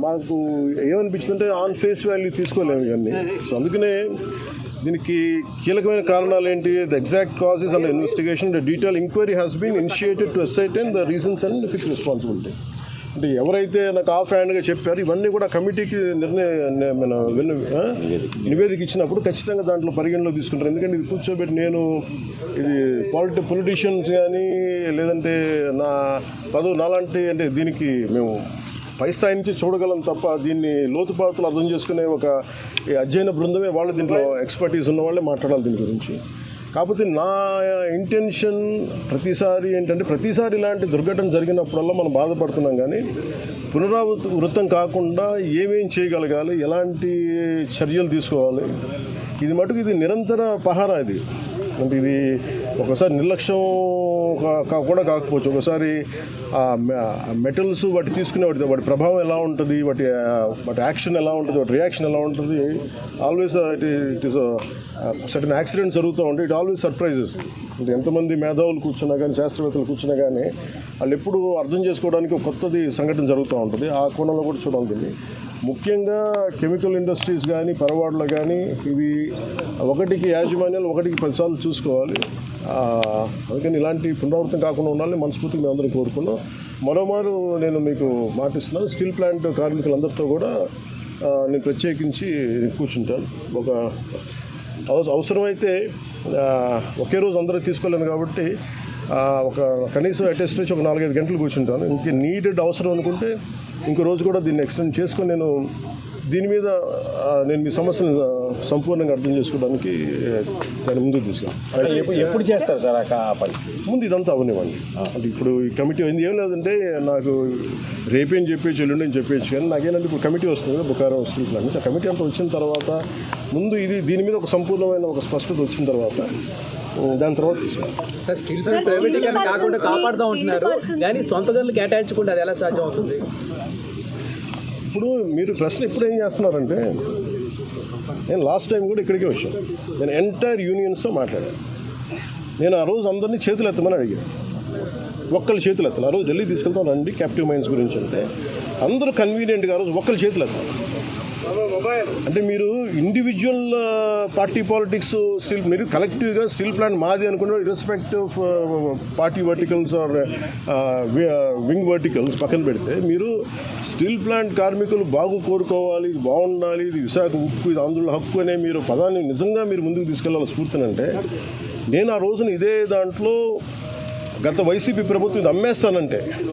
మాకు ఏమనిపించిందంటే on face value తీసుకోలేము ఇవన్నీ. సో అందుకనే దీనికి కీలకమైన కారణాలు ఏంటి, the exact causes and investigation, the detail enquiry has been initiated to ascertain the reasons and fix responsibility. అంటే ఎవరైతే నాకు ఆఫ్ హ్యాండ్గా చెప్పారో ఇవన్నీ కూడా కమిటీకి నివేదిక ఇచ్చినప్పుడు ఖచ్చితంగా దాంట్లో పరిగణలో తీసుకుంటారు. ఎందుకంటే ఇది కూర్చోబెట్టి నేను ఇది పొలిటీషియన్స్ కానీ లేదంటే నా పదవి నాలాంటి అంటే దీనికి మేము పై స్థాయి నుంచి చూడగలం తప్ప దీన్ని లోతుపాతులు అర్థం చేసుకునే ఒక అధ్యయన బృందమే వాళ్ళు దీంట్లో ఎక్స్పర్టీస్ ఉన్న వాళ్ళే మాట్లాడాలి దీని గురించి. కాకపోతే నా ఇంటెన్షన్ ప్రతిసారి ఏంటంటే ప్రతిసారి ఇలాంటి దుర్ఘటన జరిగినప్పుడల్లా మనం బాధపడుతున్నాం, కానీ పునరావృతం కాకుండా ఏమేం చేయగలగాలి, ఎలాంటి చర్యలు తీసుకోవాలి, ఇది మటుకు ఇది నిరంతర పహారా. ఇది అంటే ఇది ఒకసారి నిర్లక్ష్యం కూడా కాకపోవచ్చు. ఒకసారి మెటల్స్ వాటి తీసుకునే వాటి ప్రభావం ఎలా ఉంటుంది, వాటి యాక్షన్ ఎలా ఉంటుంది, వాటి రియాక్షన్ ఎలా ఉంటుంది, always it is certain accidents జరుగుతూ ఉంటాయి. It always surprises. అంటే ఎంతమంది మేధావులు కూర్చున్నా కానీ శాస్త్రవేత్తలు కూర్చున్నా కానీ వాళ్ళు ఎప్పుడు అర్థం చేసుకోవడానికి ఒక కొత్తది సంఘటన జరుగుతూ ఉంటుంది. ఆ కోణంలో కూడా చూడాలి దీన్ని. ముఖ్యంగా కెమికల్ ఇండస్ట్రీస్ కానీ పొరపాట్లు కానీ ఇవి ఒకటికి యాజమాన్యాలు ఒకటికి 10 సార్లు చూసుకోవాలి. అందుకని ఇలాంటి పునరావృతం కాకుండా ఉండాలని మనస్ఫూర్తిగా మేము అందరం కోరుకున్నాం. మరోమారు నేను మీకు మాటిస్తున్నాను, స్టీల్ ప్లాంట్ కార్మికులందరితో కూడా నేను ప్రత్యేకించి కూర్చుంటాను. ఒక అవసరమైతే ఒకే రోజు అందరూ తీసుకోలేను కాబట్టి ఒక కనీసం అటెస్ట్ నుంచి ఒక 4-5 గంటలు కూర్చుంటాను. ఇంక నీడెడ్ అవసరం అనుకుంటే ఇంకో రోజు కూడా దీన్ని ఎక్స్టెండ్ చేసుకొని నేను దీని మీద నేను మీ సమస్యను సంపూర్ణంగా అర్థం చేసుకోవడానికి దాన్ని ముందుకు తీసుకెళ్ళాను. ఎప్పుడు చేస్తారు సార్ ఆ పని? ముందు ఇదంతా అవనివ్వండి. అంటే ఇప్పుడు ఈ కమిటీ అయింది ఏం లేదంటే నాకు రేపేం చెప్పేసి ఎల్లుండి అని చెప్పేసి, కానీ నాకేంటంటే ఇప్పుడు కమిటీ వస్తుంది కదా బుకారం స్టీల్ ప్లాంట్. ఆ కమిటీ అంతా వచ్చిన తర్వాత ముందు దీని మీద ఒక సంపూర్ణమైన ఒక స్పష్టత వచ్చిన తర్వాత దాని తర్వాత సార్ స్టీల్ ప్లాంట్ ప్రైవేటీకరణ కాకుండా కాపాడుతూ ఉంటున్నారు, కానీ సొంత గనులు కేటాయించకుండా అది ఎలా సాధ్యం అవుతుంది? ఇప్పుడు మీరు ప్రశ్న ఇప్పుడు ఏం చేస్తున్నారంటే, నేను లాస్ట్ టైం కూడా ఇక్కడికే వచ్చాను. నేను ఎంటైర్ యూనియన్స్తో మాట్లాడాను. నేను ఆ రోజు అందరినీ చేతులు ఎత్తమని అడిగాను. ఒక్కళ్ళు చేతులు ఎత్తాను. ఆ రోజు ఢిల్లీ తీసుకెళ్తాను రండి క్యాప్టివ్ మైన్స్ గురించి అంటే అందరూ కన్వీనియంట్గా ఆ రోజు ఒక్కళ్ళు చేతులు ఎత్తాను. అంటే మీరు ఇండివిజువల్ పార్టీ పాలిటిక్స్ మీరు కలెక్టివ్గా స్టీల్ ప్లాంట్ మాది అనుకున్న irrespective party verticals or wing verticals పక్కన పెడితే మీరు స్టీల్ ప్లాంట్ కార్మికులు బాగు కోరుకోవాలి, ఇది బాగుండాలి, ఇది విశాఖ ఉక్కు, ఇది ఆంధ్రుల హక్కు అనే మీరు పదాన్ని నిజంగా మీరు ముందుకు తీసుకెళ్ళాలి స్ఫూర్తినంటే, నేను ఆ రోజున ఇదే దాంట్లో గత వైసీపీ ప్రభుత్వం ఇది అమ్మేస్తానంటే